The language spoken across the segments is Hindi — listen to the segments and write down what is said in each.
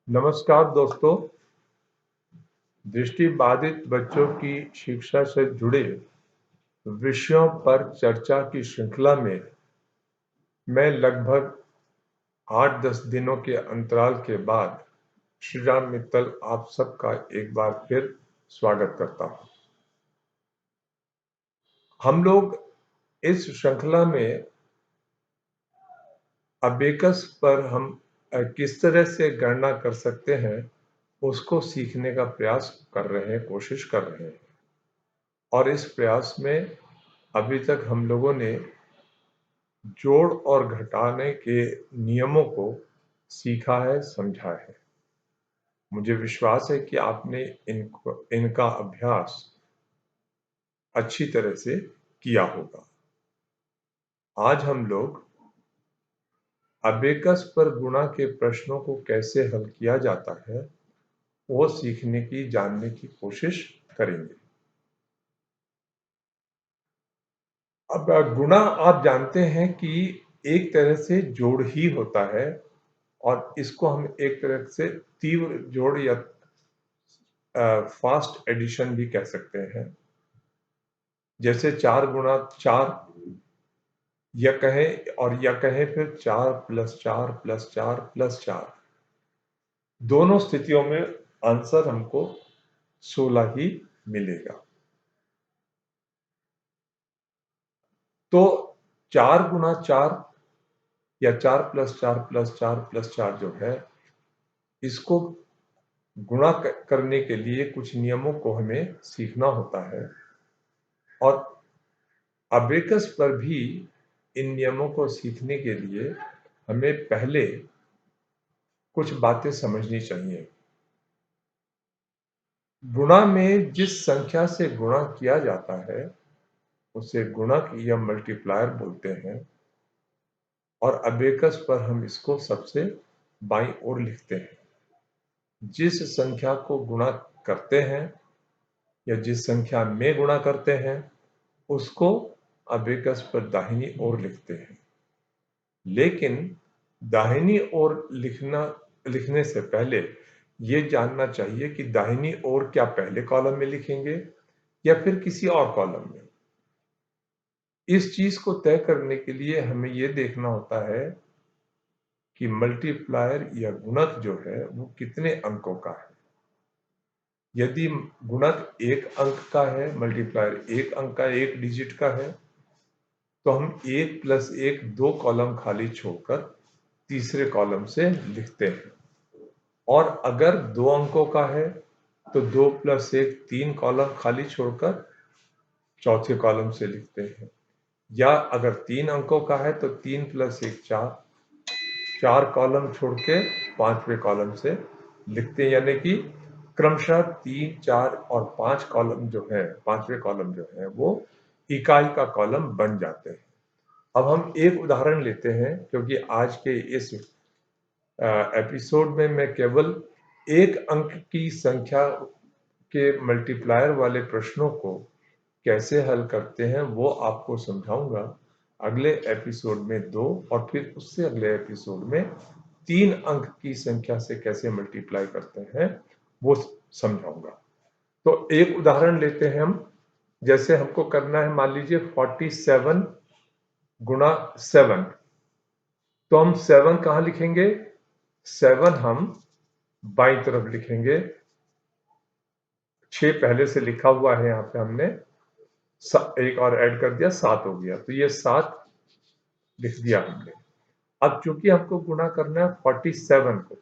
नमस्कार दोस्तों। दृष्टि बाधित बच्चों की शिक्षा से जुड़े विषयों पर चर्चा की श्रृंखला में मैं लगभग 8-10 दिनों के अंतराल के बाद श्रीराम मित्तल आप सबका एक बार फिर स्वागत करता हूं। हम लोग इस श्रृंखला में अबेकस पर हम किस तरह से गणना कर सकते हैं उसको सीखने का प्रयास कर रहे हैं, कोशिश कर रहे हैं। और इस प्रयास में अभी तक हम लोगों ने जोड़ और घटाने के नियमों को सीखा है, समझा है। मुझे विश्वास है कि आपने इनका अभ्यास अच्छी तरह से किया होगा। आज हम लोग अबेकस पर गुणा के प्रश्नों को कैसे हल किया जाता है वो सीखने की, जानने की कोशिश करेंगे। अब गुणा आप जानते हैं कि एक तरह से जोड़ ही होता है और इसको हम एक तरह से तीव्र जोड़ या फास्ट एडिशन भी कह सकते हैं। जैसे 4 गुणा 4 या कहें फिर 4 प्लस 4 प्लस 4 प्लस 4। दोनों स्थितियों में आंसर हमको 16 ही मिलेगा। तो 4 गुणा 4 या 4 प्लस 4 प्लस 4 प्लस 4 जो है, इसको गुणा करने के लिए कुछ नियमों को हमें सीखना होता है और अबेकस पर भी इन नियमों को सीखने के लिए हमें पहले कुछ बातें समझनी चाहिए। गुणा में जिस संख्या से गुणा किया जाता है उसे गुणक या मल्टीप्लायर बोलते हैं और अबेकस पर हम इसको सबसे बाईं ओर लिखते हैं। जिस संख्या को गुणा करते हैं या जिस संख्या में गुणा करते हैं उसको अबेकस पर दाहिनी ओर लिखते हैं। लेकिन दाहिनी ओर लिखने से पहले ये जानना चाहिए कि दाहिनी ओर क्या पहले कॉलम में लिखेंगे या फिर किसी और कॉलम में। इस चीज को तय करने के लिए हमें ये देखना होता है कि मल्टीप्लायर या गुणक जो है वो कितने अंकों का है। यदि गुणक एक अंक का है, मल्टीप्लायर एक अंक का, एक डिजिट का है, तो हम 1 प्लस 1 2 कॉलम खाली छोड़कर तीसरे कॉलम से लिखते हैं। और अगर 2 अंकों का है तो 2 प्लस 1 3 कॉलम खाली छोड़कर चौथे कॉलम से लिखते हैं। या अगर 3 अंकों का है तो 3 प्लस 1 4, 4 कॉलम छोड़ के पांचवें कॉलम से लिखते हैं। यानी कि क्रमशः 3, 4 और 5 कॉलम जो है, पांचवें कॉलम जो है वो इकाई का कॉलम बन जाते हैं। अब हम एक उदाहरण लेते हैं क्योंकि आज के इस एपिसोड में मैं केवल एक अंक की संख्या के मल्टीप्लायर वाले प्रश्नों को कैसे हल करते हैं वो आपको समझाऊंगा। अगले एपिसोड में 2 और फिर उससे अगले एपिसोड में 3 अंक की संख्या से कैसे मल्टीप्लाई करते हैं वो समझाऊंगा। तो एक उदाहरण लेते हैं हम। जैसे हमको करना है, मान लीजिए 47 गुणा 7। तो हम 7 कहां लिखेंगे? 7 हम बाईं तरफ लिखेंगे। 6 पहले से लिखा हुआ है, यहाँ पे हमने एक और ऐड कर दिया, 7 हो गया। तो ये 7 लिख दिया हमने। अब चूंकि हमको गुणा करना है 47 को,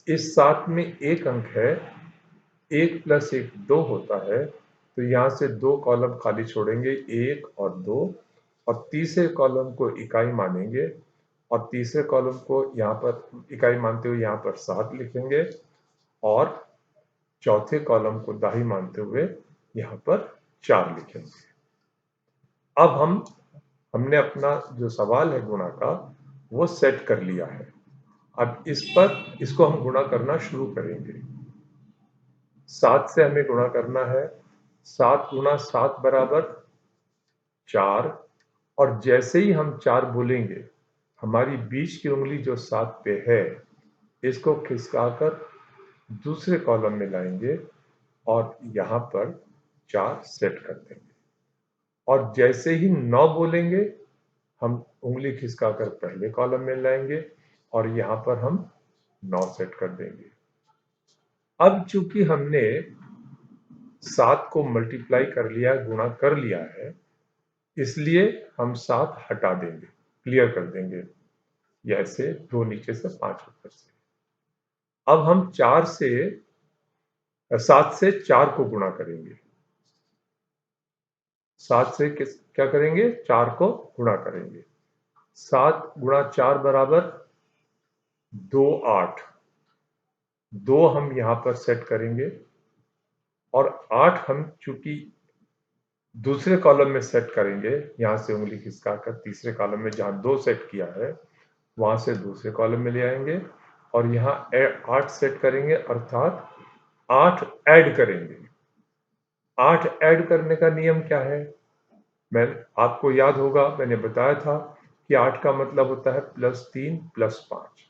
इस 7 में एक अंक है, 1 प्लस 1 2 होता है। तो यहाँ से 2 कॉलम खाली छोड़ेंगे, 1 और 2, और तीसरे कॉलम को इकाई मानेंगे और तीसरे कॉलम को यहाँ पर इकाई मानते हुए यहाँ पर 7 लिखेंगे और चौथे कॉलम को दाही मानते हुए यहाँ पर 4 लिखेंगे। अब हमने अपना जो सवाल है गुणा का वो सेट कर लिया है। अब इसको हम गुणा करना शुरू करेंगे। 7 से हमें गुणा करना है। 7 गुणा 7 बराबर 4। और जैसे ही हम 4 बोलेंगे, हमारी बीच की उंगली जो 7 पे है इसको खिसकाकर दूसरे कॉलम में लाएंगे और यहाँ पर 4 सेट कर देंगे। और जैसे ही 9 बोलेंगे हम उंगली खिसकाकर पहले कॉलम में लाएंगे और यहाँ पर हम 9 सेट कर देंगे। अब चूंकि हमने 7 को मल्टीप्लाई कर लिया, गुणा कर लिया है, इसलिए हम 7 हटा देंगे, क्लियर कर देंगे। ऐसे 2 नीचे से 5 ऊपर से। अब हम 7 से 4 को गुणा करेंगे। 7 से क्या करेंगे? 4 को गुणा करेंगे। 7 गुणा 4 बराबर 2, 8। 2 हम यहाँ पर सेट करेंगे और 8 हम चूंकि दूसरे कॉलम में सेट करेंगे, यहाँ से उंगली खिसकाकर तीसरे कॉलम में जहाँ 2 सेट किया है वहां से दूसरे कॉलम में ले आएंगे और यहाँ 8 सेट करेंगे, अर्थात 8 ऐड करेंगे। 8 ऐड करने का नियम क्या है? मैं आपको याद होगा, मैंने बताया था कि 8 का मतलब होता है +3 +5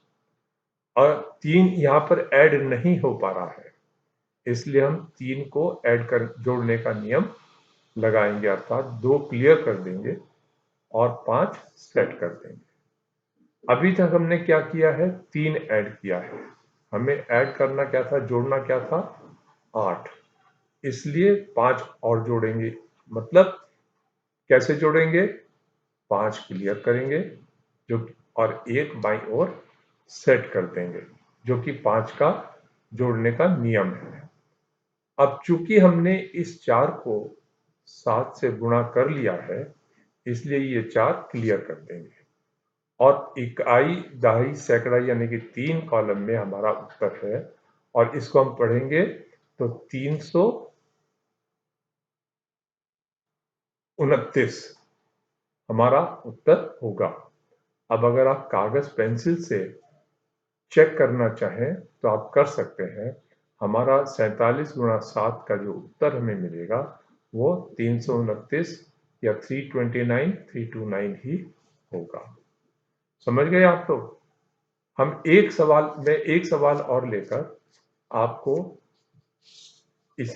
और 3 यहाँ पर ऐड नहीं हो पा रहा है, इसलिए हम 3 को ऐड कर जोड़ने का नियम लगाएंगे, अर्थात 2 क्लियर कर देंगे और 5 सेट कर देंगे। अभी तक हमने क्या किया है? 3 ऐड किया है। हमें ऐड करना क्या था? जोड़ना क्या था? 8। इसलिए 5 और जोड़ेंगे। मतलब कैसे जोड़ेंगे? 5 क्लियर करेंगे जो और 1 बाईं ओर सेट कर देंगे, जो कि 5 का जोड़ने का नियम है। अब चूंकि हमने इस 4 को 7 से गुणा कर लिया है, इसलिए ये 4 क्लियर कर देंगे और इकाई, दहाई, सैकड़ा यानी कि 3 कॉलम में हमारा उत्तर है और इसको हम पढ़ेंगे तो 329 हमारा उत्तर होगा। अब अगर आप कागज पेंसिल से चेक करना चाहें तो आप कर सकते हैं। हमारा 47 गुणा 7 का जो उत्तर हमें मिलेगा वो 329 या 329 ही होगा। समझ गए आप लोग? हम एक सवाल और लेकर आपको इस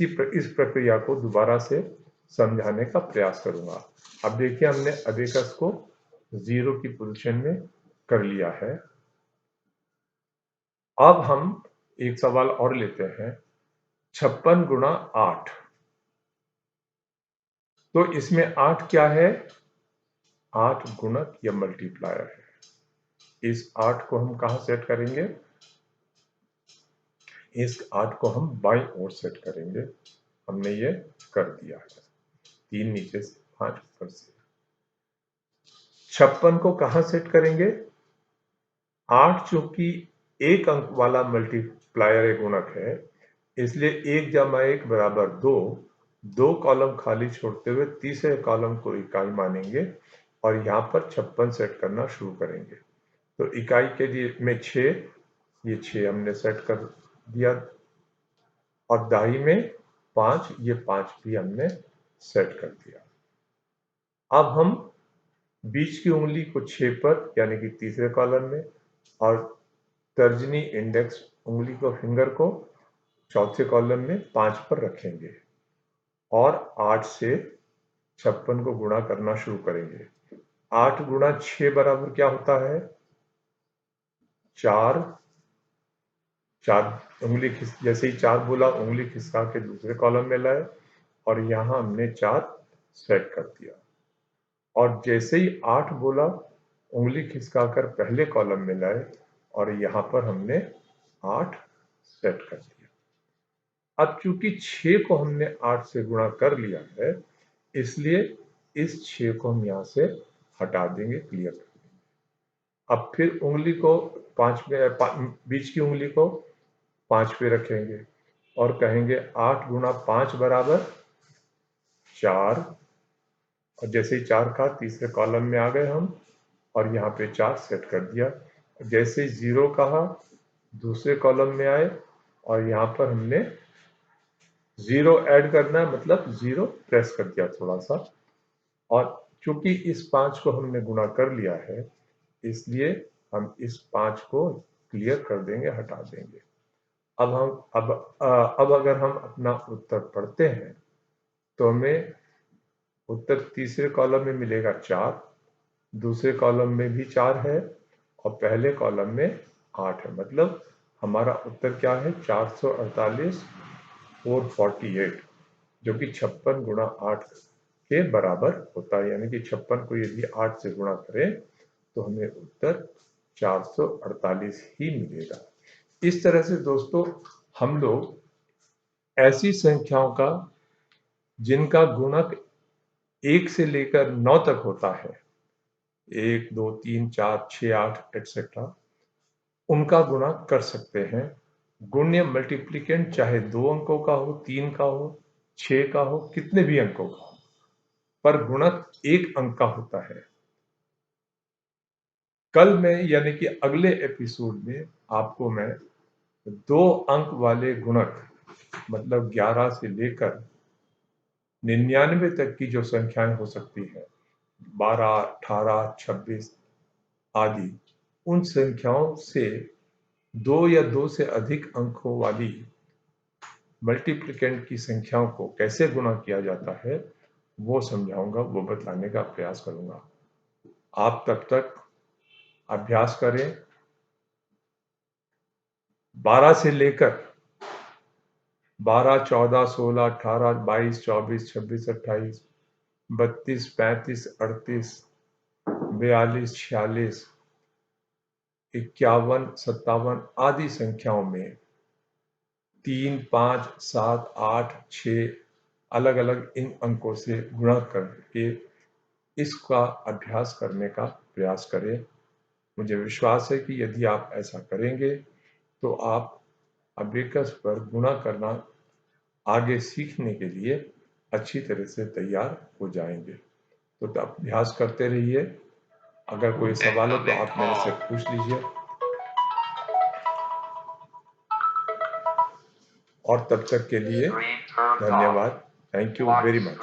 प्रक्रिया को दोबारा से समझाने का प्रयास करूंगा। अब देखिए, हमने अबेकस को 0 की पोजीशन में कर लिया है। अब हम एक सवाल और लेते हैं, 56 गुणा 8। तो इसमें 8 क्या है? 8 गुणक या मल्टीप्लायर है। इस 8 को हम कहां सेट करेंगे? इस 8 को हम बाईं ओर सेट करेंगे। हमने ये कर दिया है। 3 नीचे से 5 ऊपर से। 56 को कहां सेट करेंगे? 8 चूंकि एक अंक वाला मल्टीप्लायर गुणक है, इसलिए 1 जमा 1 बराबर 2। 2 कॉलम खाली छोड़ते हुए तीसरे कॉलम को इकाई मानेंगे और यहाँ पर 56 सेट करना शुरू करेंगे। तो इकाई के लिए में 6, ये 6 हमने सेट कर दिया और दाई में 5, ये 5 भी हमने सेट कर दिया। अब हम बीच की उंगली को 6 पर यानी कि तीसरे कॉलम में और तर्जनी इंडेक्स उंगली को, फिंगर को चौथे कॉलम में 5 पर रखेंगे और 8 से 56 को गुणा करना शुरू करेंगे। 8 गुणा 6 बराबर क्या होता है? 4। 4 उंगली जैसे ही 4 बोला, उंगली खिसका के दूसरे कॉलम में लाए और यहां हमने 4 सेट कर दिया और जैसे ही 8 बोला, उंगली खिसकाकर पहले कॉलम में लाए और यहां पर हमने 8 सेट कर दिया। अब चूंकि 6 को हमने 8 से गुणा कर लिया है, इसलिए इस 6 को हम यहां से हटा देंगे, क्लियर कर देंगे। अब फिर उंगली को 5 में, बीच की उंगली को 5 पे रखेंगे और कहेंगे 8 गुणा 5 बराबर 4। और जैसे ही 4 का तीसरे कॉलम में आ गए हम और यहाँ पे 4 सेट कर दिया। जैसे 0 कहा, दूसरे कॉलम में आए और यहाँ पर हमने 0 ऐड करना है, मतलब 0 प्रेस कर दिया थोड़ा सा। और चूंकि इस 5 को हमने गुणा कर लिया है, इसलिए हम इस 5 को क्लियर कर देंगे, हटा देंगे। अब अगर हम अपना उत्तर पढ़ते हैं तो हमें उत्तर तीसरे कॉलम में मिलेगा 4, दूसरे कॉलम में भी 4 है और पहले कॉलम में 8 है। मतलब हमारा उत्तर क्या है? 448 और 48, जो कि 56 गुणा 8 के बराबर होता है। यानी कि 56 को यदि 8 से गुणा करें तो हमें उत्तर 448 ही मिलेगा। इस तरह से दोस्तों हम लोग ऐसी संख्याओं का जिनका गुणक 1 से लेकर 9 तक होता है, 1, 2, 3, 4, 6, 8 एटसेट्रा, उनका गुणा कर सकते हैं। गुण्य मल्टीप्लिकेंट चाहे 2 अंकों का हो, 3 का हो, 6 का हो, कितने भी अंकों का हो, पर गुणक 1 अंक का होता है। कल मैं यानी कि अगले एपिसोड में आपको मैं 2 अंक वाले गुणक मतलब 11 से लेकर 99 तक की जो संख्याएं हो सकती हैं, 12, 18, 26 आदि, उन संख्याओं से 2 या 2 से अधिक अंकों वाली मल्टीप्लिकेंट की संख्याओं को कैसे गुणा किया जाता है वो समझाऊंगा, वो बतलाने का प्रयास करूंगा। आप तब तक अभ्यास करें। 12 से लेकर 12, 14, 16, 18, 22, 24, 26, 28, 32, 35, 38, 42, 46, 51, 57 आदि संख्याओं में 3, 5, 7, 8, 6 अलग अलग इन अंकों से गुणा करके इसका अभ्यास करने का प्रयास करें। मुझे विश्वास है कि यदि आप ऐसा करेंगे तो आप अबेकस पर गुणा करना आगे सीखने के लिए अच्छी तरह से तैयार हो जाएंगे। तो अभ्यास करते रहिए। अगर कोई सवाल हो तो आप मेरे से पूछ लीजिए। और तब तक के लिए धन्यवाद। Thank you very much.